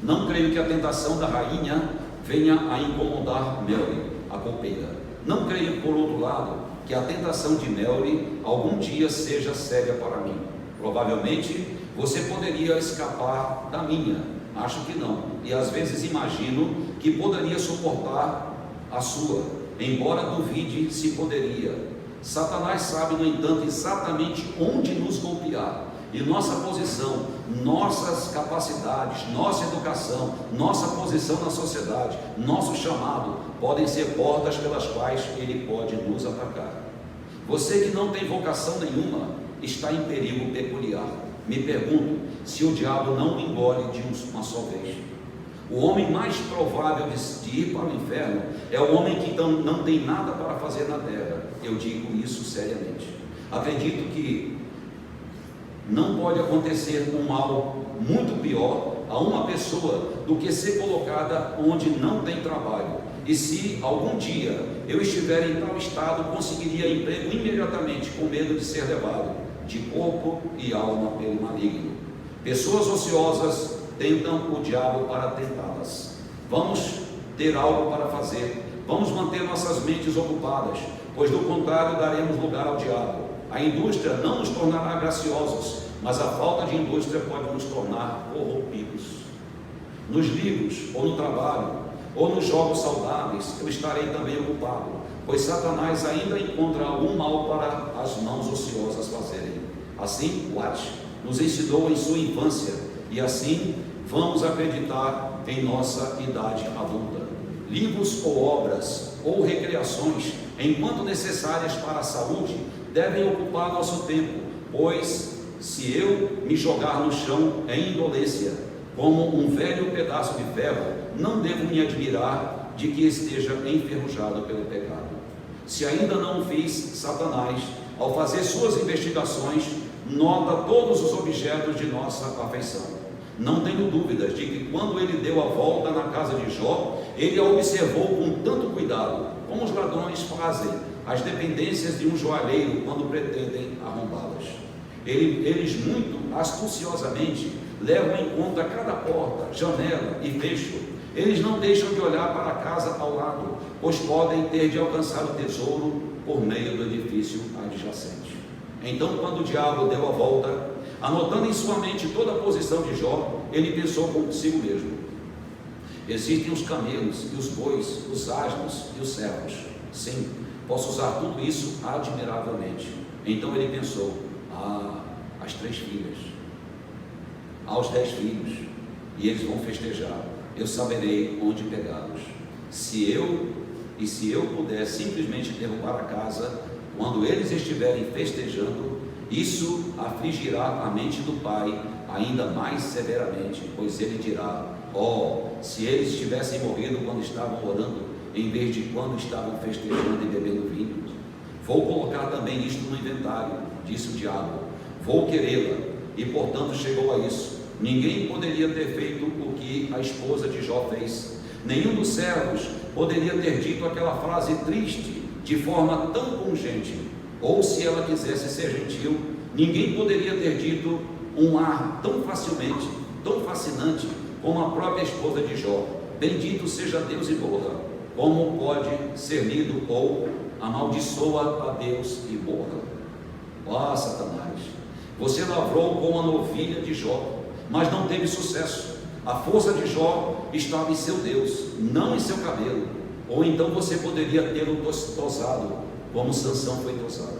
Não creio que a tentação da rainha venha a incomodar Mary, a copeira. Não creio, por outro lado, que a tentação de Mary algum dia seja séria para mim. Provavelmente você poderia escapar da minha, acho que não, e às vezes imagino que poderia suportar a sua, embora duvide se poderia. Satanás sabe, no entanto, exatamente onde nos golpear, e nossa posição, nossas capacidades, nossa educação, nossa posição na sociedade, nosso chamado, podem ser portas pelas quais ele pode nos atacar. Você que não tem vocação nenhuma, está em perigo peculiar. Me pergunto se o diabo não o engole de uma só vez. O homem mais provável de ir para o inferno é o homem que não tem nada para fazer na terra. Eu digo isso seriamente. Acredito que não pode acontecer um mal muito pior a uma pessoa do que ser colocada onde não tem trabalho. E se algum dia eu estiver em tal estado, conseguiria emprego imediatamente, com medo de ser levado de corpo e alma pelo maligno. Pessoas ociosas tentam o diabo para tentá-las. Vamos ter algo para fazer. Vamos manter nossas mentes ocupadas, pois do contrário daremos lugar ao diabo. A indústria não nos tornará graciosos, mas a falta de indústria pode nos tornar corrompidos. Nos livros, ou no trabalho, ou nos jogos saudáveis, eu estarei também ocupado, pois Satanás ainda encontra algum mal para as mãos ociosas fazerem. Assim, Watt nos ensinou em sua infância, e assim vamos acreditar em nossa idade adulta. Livros ou obras, ou recreações, enquanto necessárias para a saúde, devem ocupar nosso tempo, pois se eu me jogar no chão em indolência, como um velho pedaço de ferro, não devo me admirar de que esteja enferrujado pelo pecado. Se ainda não o fiz, Satanás, ao fazer suas investigações, nota todos os objetos de nossa afeição. Não tenho dúvidas de que quando ele deu a volta na casa de Jó, ele a observou com tanto cuidado, como os ladrões fazem as dependências de um joalheiro quando pretendem arrombá-las. Eles muito astuciosamente levam em conta cada porta, janela e fecho. Eles não deixam de olhar para a casa ao lado, pois podem ter de alcançar o tesouro por meio do edifício adjacente. Então, quando o diabo deu a volta, anotando em sua mente toda a posição de Jó, ele pensou consigo mesmo: existem os camelos e os bois, os asnos e os servos. Sim, posso usar tudo isso admiravelmente. Então ele pensou: as 3 filhas, os 10 filhos, e eles vão festejar. Eu saberei onde pegá-los. Se eu puder simplesmente derrubar a casa quando eles estiverem festejando, isso afligirá a mente do pai ainda mais severamente, pois ele dirá: se eles tivessem morrido quando estavam orando, em vez de quando estavam festejando e bebendo vinho. Vou colocar também isto no inventário, disse o diabo. Vou querê-la. E portanto chegou a isso. Ninguém poderia ter feito o que a esposa de Jó fez. Nenhum dos servos poderia ter dito aquela frase triste de forma tão pungente. Ou se ela quisesse ser gentil, ninguém poderia ter dito um ar tão facilmente, tão fascinante como a própria esposa de Jó. Bendito seja Deus e morra. Como pode ser lido ou amaldiçoa a Deus e morra? Satanás, você lavrou com a novilha de Jó, mas não teve sucesso. A força de Jó estava em seu Deus, não em seu cabelo. Ou então você poderia tê-lo tosado, como Sansão foi tosado.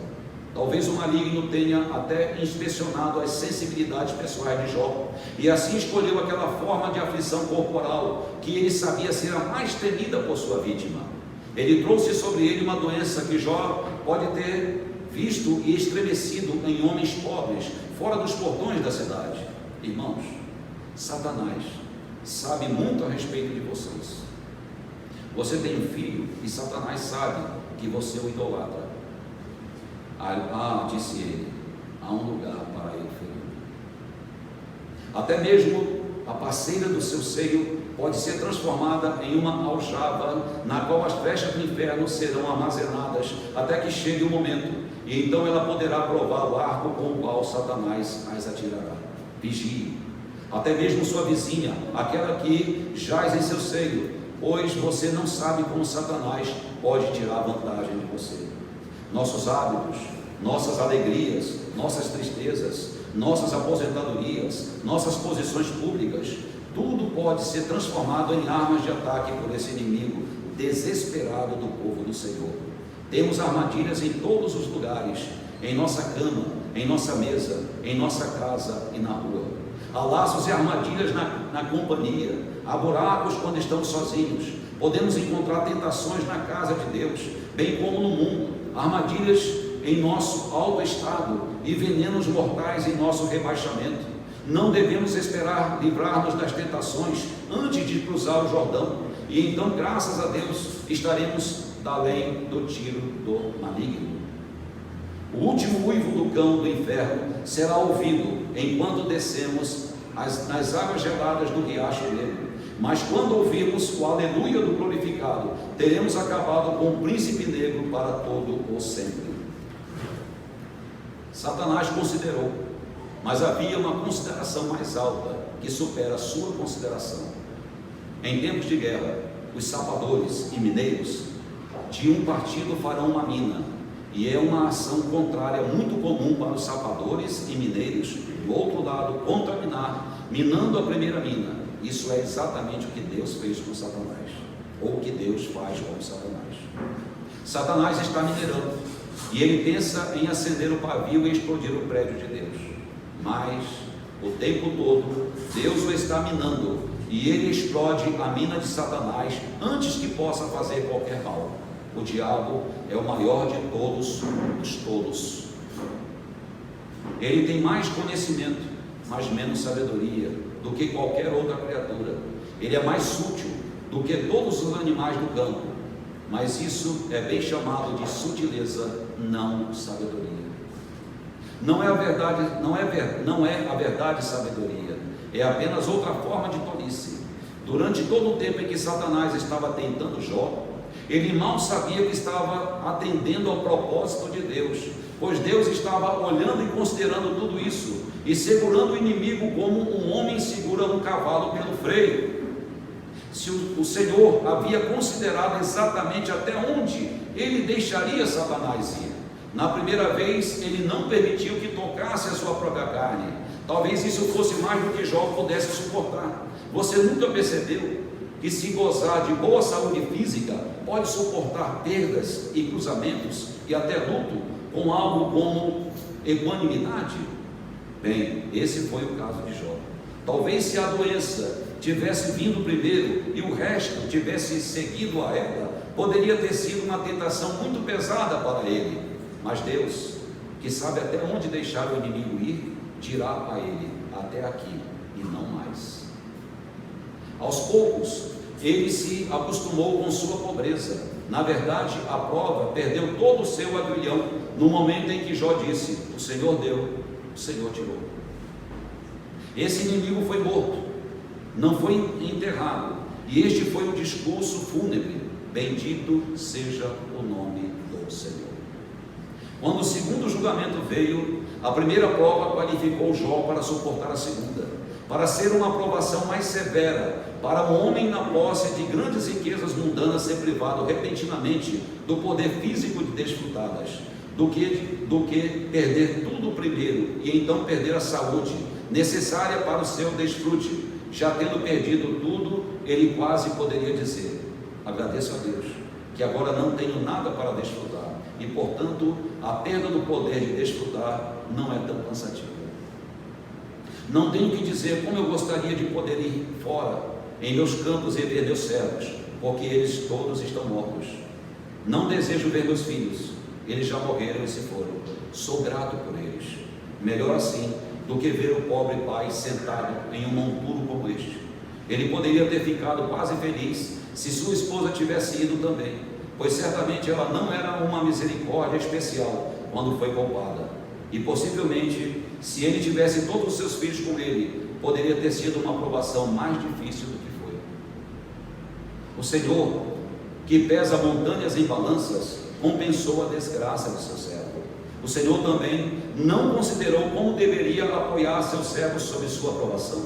Talvez o maligno tenha até inspecionado as sensibilidades pessoais de Jó, e assim escolheu aquela forma de aflição corporal que ele sabia ser a mais temida por sua vítima. Ele trouxe sobre ele uma doença que Jó pode ter visto e estremecido em homens pobres, fora dos portões da cidade. Irmãos, Satanás sabe muito a respeito de vocês. Você tem um filho e Satanás sabe que você o idolatra. Disse ele, há um lugar para ele ferir. Até mesmo a parceira do seu seio pode ser transformada em uma aljava, na qual as flechas do inferno serão armazenadas até que chegue o momento, e então ela poderá provar o arco com o qual Satanás as atirará. Vigie, até mesmo sua vizinha, aquela que jaz em seu seio, pois você não sabe como Satanás pode tirar vantagem de você. Nossos hábitos, nossas alegrias, nossas tristezas, nossas aposentadorias, nossas posições públicas, tudo pode ser transformado em armas de ataque por esse inimigo desesperado do povo do Senhor. Temos armadilhas em todos os lugares, em nossa cama, em nossa mesa, em nossa casa e na rua. Há laços e armadilhas na companhia, há buracos quando estamos sozinhos. Podemos encontrar tentações na casa de Deus, bem como no mundo, armadilhas em nosso alto estado e venenos mortais em nosso rebaixamento. Não devemos esperar livrar-nos das tentações antes de cruzar o Jordão, e então, graças a Deus, estaremos além do tiro do maligno. O último uivo do cão do inferno será ouvido enquanto descemos nas águas geladas do riacho negro. Mas quando ouvirmos o aleluia do glorificado, teremos acabado com o príncipe negro para todo o sempre. Satanás considerou, mas havia uma consideração mais alta que supera a sua consideração. Em tempos de guerra, os sapadores e mineiros de um partido farão uma mina, e é uma ação contrária muito comum para os sapadores e mineiros do outro lado contaminar, minando a primeira mina. Isso é exatamente o que Deus fez com Satanás, ou o que Deus faz com Satanás. Satanás está minerando, e ele pensa em acender o pavio e explodir o prédio de Deus, mas o tempo todo Deus o está minando, e ele explode a mina de Satanás antes que possa fazer qualquer mal. O diabo é o maior de todos os tolos. Ele tem mais conhecimento, mas menos sabedoria do que qualquer outra criatura. Ele é mais sutil do que todos os animais do campo, mas isso é bem chamado de sutileza, não sabedoria. Não é a verdade sabedoria, é apenas outra forma de tolice. Durante todo o tempo em que Satanás estava tentando Jó, ele mal sabia que estava atendendo ao propósito de Deus, pois Deus estava olhando e considerando tudo isso, e segurando o inimigo como um homem segura um cavalo pelo freio. Se o Senhor havia considerado exatamente até onde ele deixaria Satanás ir. Na primeira vez, ele não permitiu que tocasse a sua própria carne. Talvez isso fosse mais do que Jó pudesse suportar. Você nunca percebeu que, se gozar de boa saúde física, pode suportar perdas e cruzamentos e até luto com algo como equanimidade? Bem, esse foi o caso de Jó. Talvez, se a doença tivesse vindo primeiro e o resto tivesse seguido a ela, poderia ter sido uma tentação muito pesada para ele. Mas Deus, que sabe até onde deixar o inimigo ir, dirá a ele: até aqui e não mais. Aos poucos, ele se acostumou com sua pobreza. Na verdade, a prova perdeu todo o seu aguilhão no momento em que Jó disse: o Senhor deu, o Senhor tirou. Esse inimigo foi morto, não foi enterrado, e este foi o discurso fúnebre: bendito seja o nome do Senhor. Quando o segundo julgamento veio, a primeira prova qualificou Jó para suportar a segunda, para ser uma provação mais severa, para um homem na posse de grandes riquezas mundanas ser privado repentinamente do poder físico de desfrutá-las, do que perder tudo primeiro e então perder a saúde necessária para o seu desfrute. Já tendo perdido tudo, ele quase poderia dizer: agradeço a Deus que agora não tenho nada para desfrutar, e portanto a perda do poder de desfrutar não é tão cansativa. Não tenho que dizer como eu gostaria de poder ir fora em meus campos e ver meus servos, porque eles todos estão mortos. Não desejo ver meus filhos, eles já morreram e se foram. Sou grato por eles. Melhor assim do que ver o pobre pai sentado em um monturo como este. Ele poderia ter ficado quase feliz se sua esposa tivesse ido também, pois certamente ela não era uma misericórdia especial quando foi poupada, e possivelmente, se ele tivesse todos os seus filhos com ele, poderia ter sido uma provação mais difícil do que foi. O Senhor, que pesa montanhas em balanças, compensou a desgraça de seu servo. O Senhor também não considerou como deveria apoiar seus servos sob sua aprovação.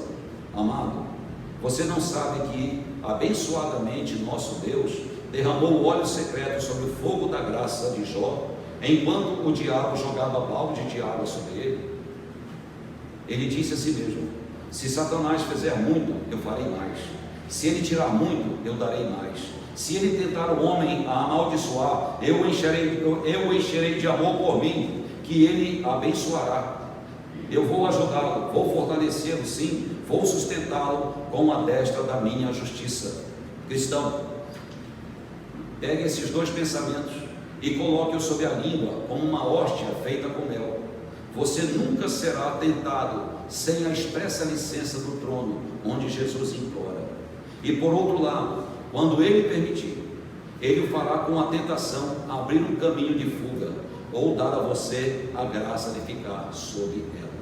Amado, você não sabe que abençoadamente nosso Deus derramou o óleo secreto sobre o fogo da graça de Jó, enquanto o diabo jogava balde de água sobre ele? Ele disse a si mesmo: se Satanás fizer muito, eu farei mais. Se ele tirar muito, eu darei mais. Se ele tentar o homem a amaldiçoar, eu o encherei de amor por mim, que ele abençoará. Eu vou ajudá-lo, vou fortalecê-lo, sim, vou sustentá-lo com a destra da minha justiça. Cristão, pegue esses dois pensamentos e coloque-os sob a língua como uma hóstia feita com mel. Você nunca será tentado sem a expressa licença do trono, onde Jesus implora. E por outro lado, quando ele permitir, ele o fará com a tentação abrir um caminho de fuga, ou dar a você a graça de ficar sob ela.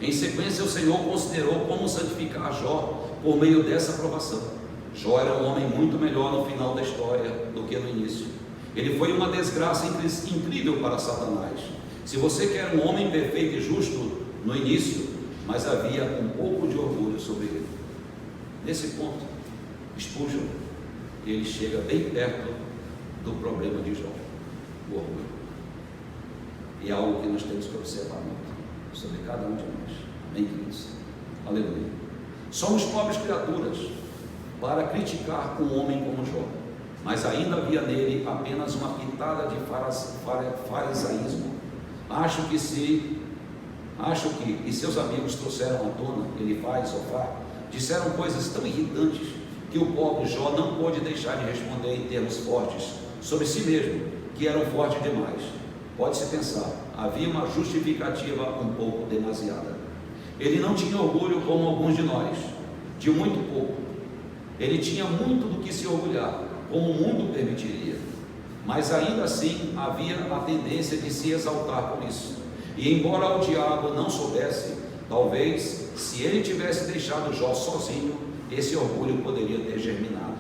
Em sequência, o Senhor considerou como santificar Jó por meio dessa aprovação. Jó era um homem muito melhor no final da história do que no início. Ele foi uma desgraça incrível para Satanás. Se você quer um homem perfeito e justo no início, mas havia um pouco de orgulho sobre ele. Nesse ponto, Spurgeon, ele chega bem perto do problema de Jó, o orgulho. E é algo que nós temos que observar muito sobre cada um de nós. Amém, queridos? Aleluia. Somos pobres criaturas para criticar um homem como Jó, mas ainda havia nele apenas uma pitada de farisaísmo. Acho que e seus amigos trouxeram à tona, ele faz, disseram coisas tão irritantes que o pobre Jó não pôde deixar de responder em termos fortes sobre si mesmo, que eram fortes demais. Pode-se pensar, havia uma justificativa um pouco demasiada. Ele não tinha orgulho como alguns de nós, de muito pouco. Ele tinha muito do que se orgulhar, como o mundo permitiria, mas ainda assim havia a tendência de se exaltar por isso. E embora o diabo não soubesse, talvez, se ele tivesse deixado Jó sozinho, esse orgulho poderia ter germinado,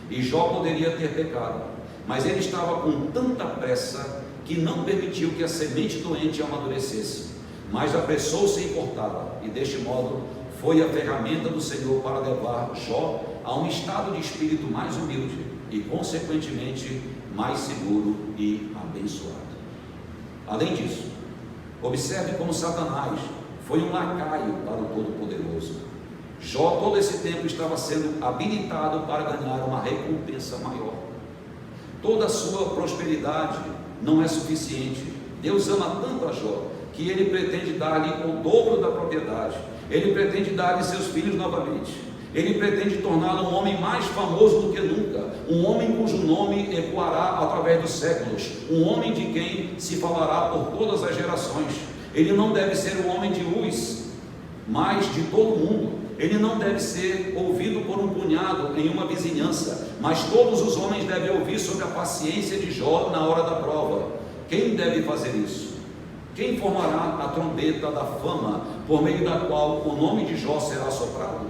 e Jó poderia ter pecado, mas ele estava com tanta pressa que não permitiu que a semente doente amadurecesse, mas apressou-se em cortá-la, e deste modo foi a ferramenta do Senhor para levar Jó a um estado de espírito mais humilde e consequentemente mais seguro e abençoado. Além disso, observe como Satanás foi um lacaio para o Todo-Poderoso. Jó todo esse tempo estava sendo habilitado para ganhar uma recompensa maior. Toda a sua prosperidade não é suficiente. Deus ama tanto a Jó que ele pretende dar-lhe o dobro da propriedade. Ele pretende dar-lhe seus filhos novamente. Ele pretende torná-lo um homem mais famoso do que nunca, um homem cujo nome ecoará através dos séculos, um homem de quem se falará por todas as gerações. Ele não deve ser um homem de luz, mas de todo mundo. Ele não deve ser ouvido por um punhado em uma vizinhança, mas todos os homens devem ouvir sobre a paciência de Jó na hora da prova. Quem deve fazer isso? Quem formará a trombeta da fama, por meio da qual o nome de Jó será soprado?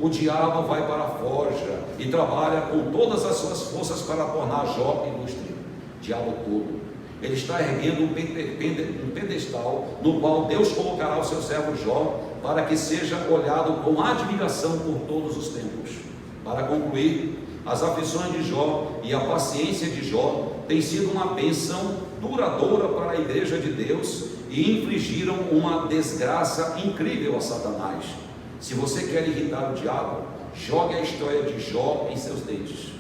O diabo vai para a forja e trabalha com todas as suas forças para tornar Jó ilustre. Diabo todo. Ele está erguendo um pedestal no qual Deus colocará o seu servo Jó, para que seja olhado com admiração por todos os tempos. Para concluir, as aflições de Jó e a paciência de Jó têm sido uma bênção duradoura para a igreja de Deus e infligiram uma desgraça incrível a Satanás. Se você quer irritar o diabo, jogue a história de Jó em seus dentes.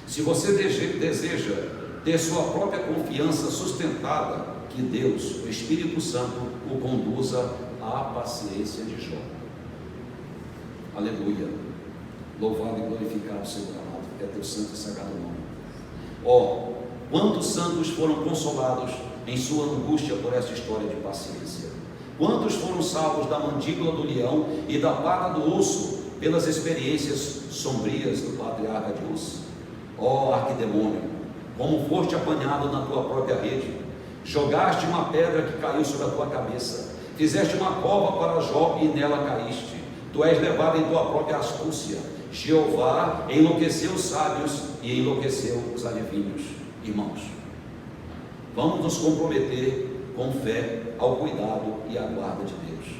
Se você deseja ter sua própria confiança sustentada, que Deus, o Espírito Santo, o conduza à paciência de Jó. Aleluia. Louvado e glorificado seja o amado, é teu santo e sagrado nome. Quantos santos foram consolados em sua angústia por esta história de paciência? Quantos foram salvos da mandíbula do leão e da pata do urso pelas experiências sombrias do patriarca de Uz? Arquidemônio, como foste apanhado na tua própria rede, jogaste uma pedra que caiu sobre a tua cabeça, fizeste uma cova para Jó e nela caíste. Tu és levado em tua própria astúcia. Jeová enlouqueceu os sábios e enlouqueceu os adivinhos. Irmãos, vamos nos comprometer com fé ao cuidado e à guarda de Deus.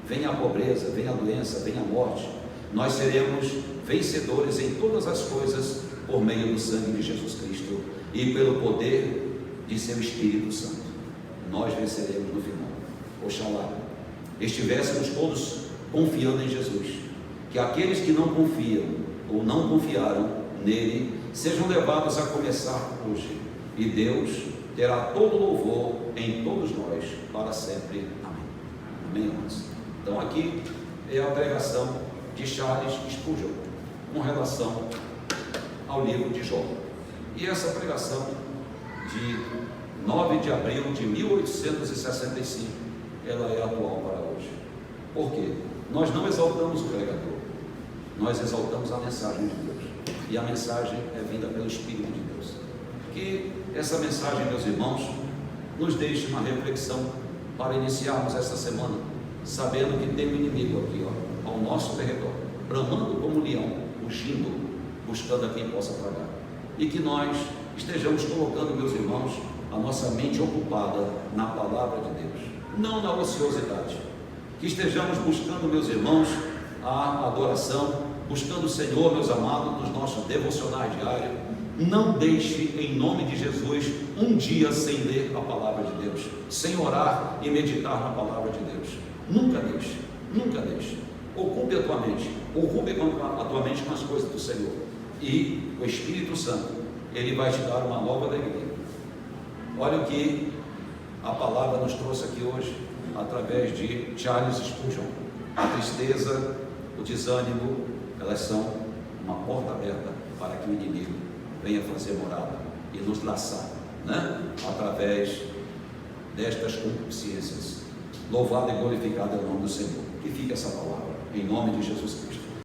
Venha a pobreza, venha a doença, venha a morte, nós seremos vencedores em todas as coisas por meio do sangue de Jesus Cristo e pelo poder de seu Espírito Santo. Nós venceremos no final. Oxalá estivéssemos todos confiando em Jesus, que aqueles que não confiam ou não confiaram nele sejam levados a começar hoje, e Deus terá todo louvor em todos nós para sempre. Amém. Amém, irmãos? Então aqui é a pregação de Charles Spurgeon com relação ao livro de Jó. E essa pregação de 9 de abril de 1865, ela é atual para hoje. Por quê? Nós não exaltamos o pregador, nós exaltamos a mensagem de Deus, e a mensagem é vinda pelo Espírito de Deus. Que essa mensagem, meus irmãos, nos deixe uma reflexão para iniciarmos esta semana, sabendo que tem um inimigo aqui, ao nosso derredor, bramando como um leão, rugindo, buscando a quem possa tragar, e que nós estejamos colocando, meus irmãos, a nossa mente ocupada na palavra de Deus, não na ociosidade, que estejamos buscando, meus irmãos, a adoração buscando o Senhor, meus amados, nos nossos devocionais diários. Não deixe, em nome de Jesus, um dia sem ler a palavra de Deus, sem orar e meditar na palavra de Deus. Nunca deixe, nunca deixe. Ocupe a tua mente, ocupe a tua mente com as coisas do Senhor, e o Espírito Santo, ele vai te dar uma nova alegria. Olha o que a palavra nos trouxe aqui hoje, através de Charles Spurgeon. A tristeza, o desânimo, elas são uma porta aberta para que o inimigo venha fazer morada e nos laçar, né? Através destas concupiscências. Louvado e glorificado é o nome do Senhor. Que fique essa palavra, em nome de Jesus Cristo.